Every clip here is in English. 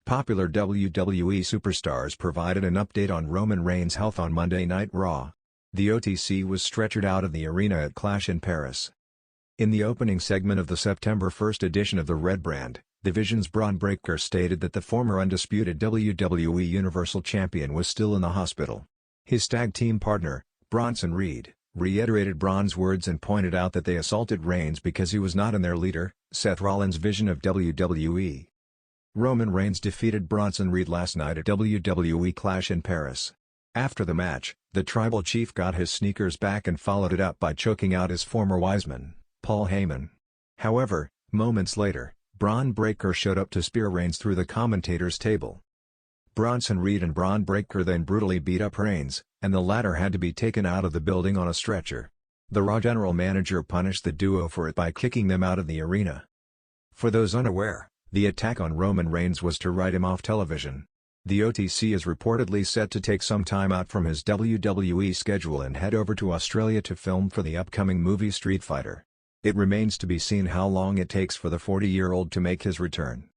Popular WWE superstars provided an update on Roman Reigns' health on Monday Night Raw. The OTC was stretchered out of the arena at Clash in Paris. In the opening segment of the September 1st edition of the Red Brand, Division's Braun Breaker stated that the former undisputed WWE Universal Champion was still in the hospital. His tag team partner, Bronson Reed, reiterated Braun's words and pointed out that they assaulted Reigns because he was not in their leader, Seth Rollins' vision of WWE. Roman Reigns defeated Bronson Reed last night at WWE Clash in Paris. After the match, the Tribal Chief got his sneakers back and followed it up by choking out his former Wiseman, Paul Heyman. However, moments later, Braun Breaker showed up to spear Reigns through the commentator's table. Bronson Reed and Braun Breaker then brutally beat up Reigns, and the latter had to be taken out of the building on a stretcher. The Raw general manager punished the duo for it by kicking them out of the arena. For those unaware, the attack on Roman Reigns was to write him off television. The OTC is reportedly set to take some time out from his WWE schedule and head over to Australia to film for the upcoming movie Street Fighter. It remains to be seen how long it takes for the 40-year-old to make his return.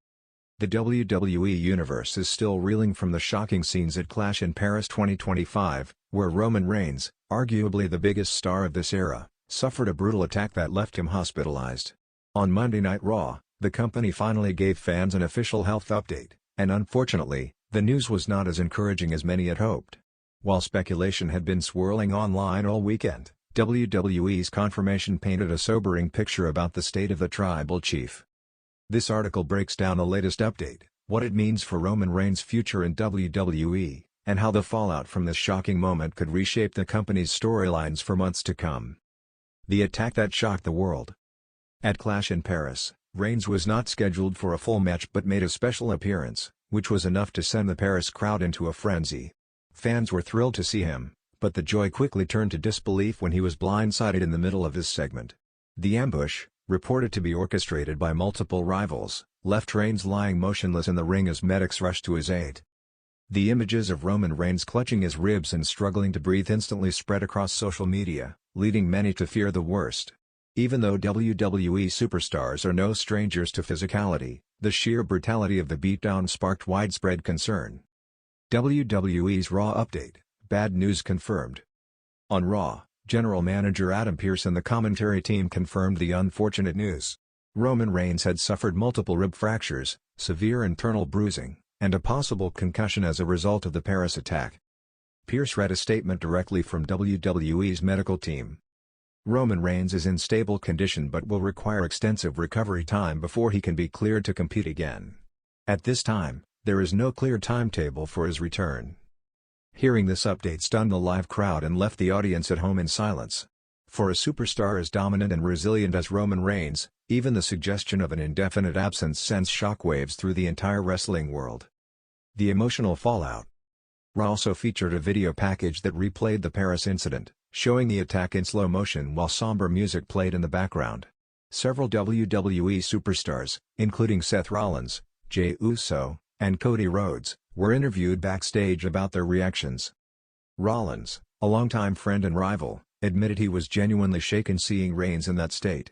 The WWE Universe is still reeling from the shocking scenes at Clash in Paris 2025, where Roman Reigns, arguably the biggest star of this era, suffered a brutal attack that left him hospitalized. On Monday Night Raw, the company finally gave fans an official health update, and unfortunately, the news was not as encouraging as many had hoped. While speculation had been swirling online all weekend, WWE's confirmation painted a sobering picture about the state of the Tribal Chief. This article breaks down the latest update, what it means for Roman Reigns' future in WWE, and how the fallout from this shocking moment could reshape the company's storylines for months to come. The attack that shocked the world. At Clash in Paris, Reigns was not scheduled for a full match but made a special appearance, which was enough to send the Paris crowd into a frenzy. Fans were thrilled to see him, but the joy quickly turned to disbelief when he was blindsided in the middle of his segment. The ambush, reported to be orchestrated by multiple rivals, left Reigns lying motionless in the ring as medics rushed to his aid. The images of Roman Reigns clutching his ribs and struggling to breathe instantly spread across social media, leading many to fear the worst. Even though WWE superstars are no strangers to physicality, the sheer brutality of the beatdown sparked widespread concern. WWE's Raw update, bad news confirmed. On Raw, General Manager Adam Pearce and the commentary team confirmed the unfortunate news. Roman Reigns had suffered multiple rib fractures, severe internal bruising, and a possible concussion as a result of the Paris attack. Pearce read a statement directly from WWE's medical team. Roman Reigns is in stable condition but will require extensive recovery time before he can be cleared to compete again. At this time, there is no clear timetable for his return. Hearing this update stunned the live crowd and left the audience at home in silence. For a superstar as dominant and resilient as Roman Reigns, even the suggestion of an indefinite absence sends shockwaves through the entire wrestling world. The emotional fallout. Raw also featured a video package that replayed the Paris incident, showing the attack in slow motion while somber music played in the background. Several WWE superstars, including Seth Rollins, Jey Uso, and Cody Rhodes, were interviewed backstage about their reactions. Rollins, a longtime friend and rival, admitted he was genuinely shaken seeing Reigns in that state.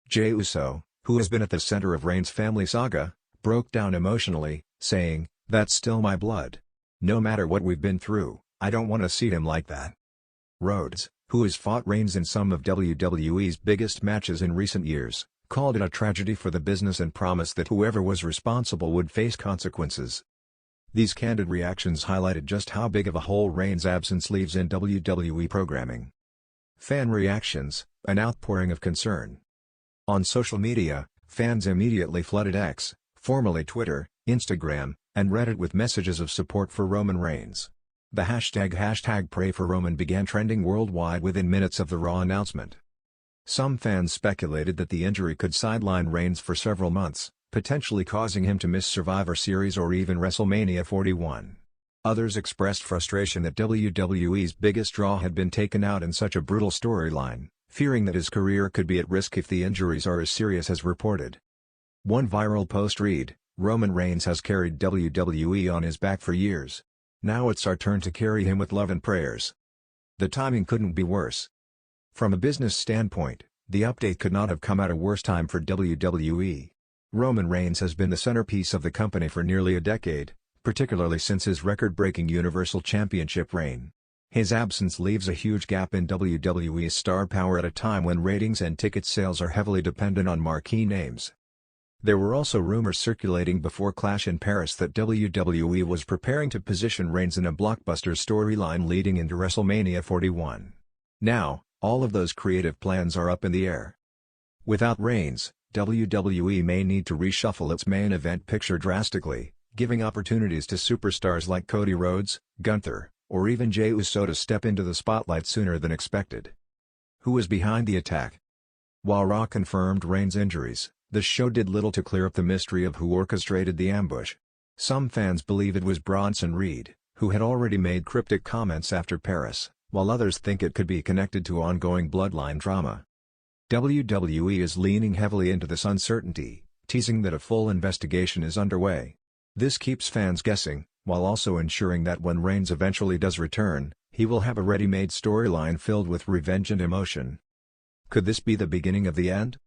Jey Uso, who has been at the center of Reigns' family saga, broke down emotionally, saying, "That's still my blood. No matter what we've been through, I don't want to see him like that." Rhodes, who has fought Reigns in some of WWE's biggest matches in recent years, called it a tragedy for the business and promised that whoever was responsible would face consequences. These candid reactions highlighted just how big of a hole Reigns' absence leaves in WWE programming. Fan reactions, an outpouring of concern. On social media, fans immediately flooded X, formerly Twitter, Instagram, and Reddit with messages of support for Roman Reigns. The hashtag #PrayForRoman began trending worldwide within minutes of the Raw announcement. Some fans speculated that the injury could sideline Reigns for several months, potentially causing him to miss Survivor Series or even WrestleMania 41. Others expressed frustration that WWE's biggest draw had been taken out in such a brutal storyline, fearing that his career could be at risk if the injuries are as serious as reported. One viral post read, "Roman Reigns has carried WWE on his back for years. Now it's our turn to carry him with love and prayers." The timing couldn't be worse. From a business standpoint, the update could not have come at a worse time for WWE. Roman Reigns has been the centerpiece of the company for nearly a decade, particularly since his record-breaking Universal Championship reign. His absence leaves a huge gap in WWE's star power at a time when ratings and ticket sales are heavily dependent on marquee names. There were also rumors circulating before Clash in Paris that WWE was preparing to position Reigns in a blockbuster storyline leading into WrestleMania 41. Now, all of those creative plans are up in the air. Without Reigns, WWE may need to reshuffle its main event picture drastically, giving opportunities to superstars like Cody Rhodes, Gunther, or even Jey Uso to step into the spotlight sooner than expected. Who was behind the attack? While Raw confirmed Reigns' injuries, the show did little to clear up the mystery of who orchestrated the ambush. Some fans believe it was Bronson Reed, who had already made cryptic comments after Paris, while others think it could be connected to ongoing bloodline drama. WWE is leaning heavily into this uncertainty, teasing that a full investigation is underway. This keeps fans guessing, while also ensuring that when Reigns eventually does return, he will have a ready-made storyline filled with revenge and emotion. Could this be the beginning of the end?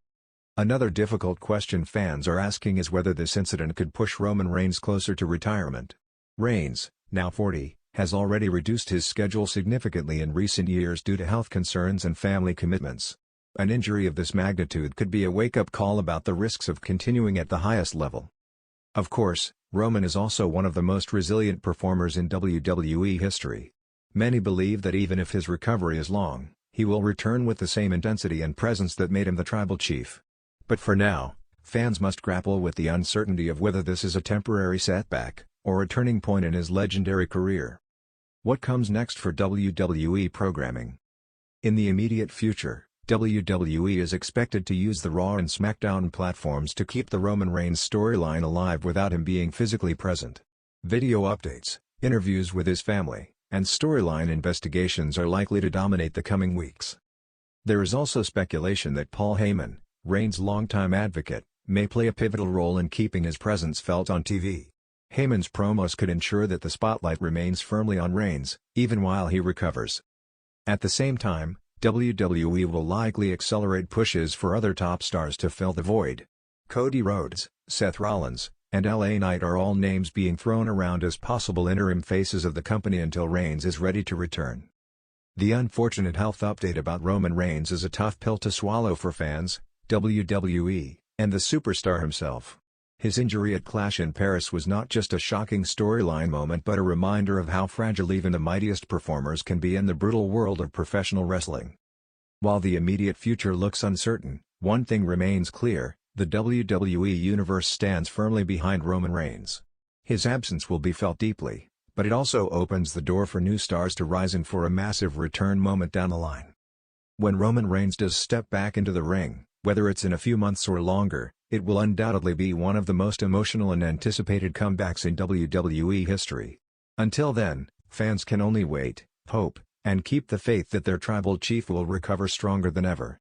Another difficult question fans are asking is whether this incident could push Roman Reigns closer to retirement. Reigns, now 40, has already reduced his schedule significantly in recent years due to health concerns and family commitments. An injury of this magnitude could be a wake-up call about the risks of continuing at the highest level. Of course, Roman is also one of the most resilient performers in WWE history. Many believe that even if his recovery is long, he will return with the same intensity and presence that made him the tribal chief. But for now, fans must grapple with the uncertainty of whether this is a temporary setback, or a turning point in his legendary career. What comes next for WWE programming? In the immediate future, WWE is expected to use the Raw and SmackDown platforms to keep the Roman Reigns storyline alive without him being physically present. Video updates, interviews with his family, and storyline investigations are likely to dominate the coming weeks. There is also speculation that Paul Heyman, Reigns' longtime advocate, may play a pivotal role in keeping his presence felt on TV. Heyman's promos could ensure that the spotlight remains firmly on Reigns, even while he recovers. At the same time, WWE will likely accelerate pushes for other top stars to fill the void. Cody Rhodes, Seth Rollins, and LA Knight are all names being thrown around as possible interim faces of the company until Reigns is ready to return. The unfortunate health update about Roman Reigns is a tough pill to swallow for fans, WWE, and the superstar himself. His injury at Clash in Paris was not just a shocking storyline moment but a reminder of how fragile even the mightiest performers can be in the brutal world of professional wrestling. While the immediate future looks uncertain, one thing remains clear: the WWE Universe stands firmly behind Roman Reigns. His absence will be felt deeply, but it also opens the door for new stars to rise in for a massive return moment down the line. When Roman Reigns does step back into the ring, whether it's in a few months or longer, it will undoubtedly be one of the most emotional and anticipated comebacks in WWE history. Until then, fans can only wait, hope, and keep the faith that their tribal chief will recover stronger than ever.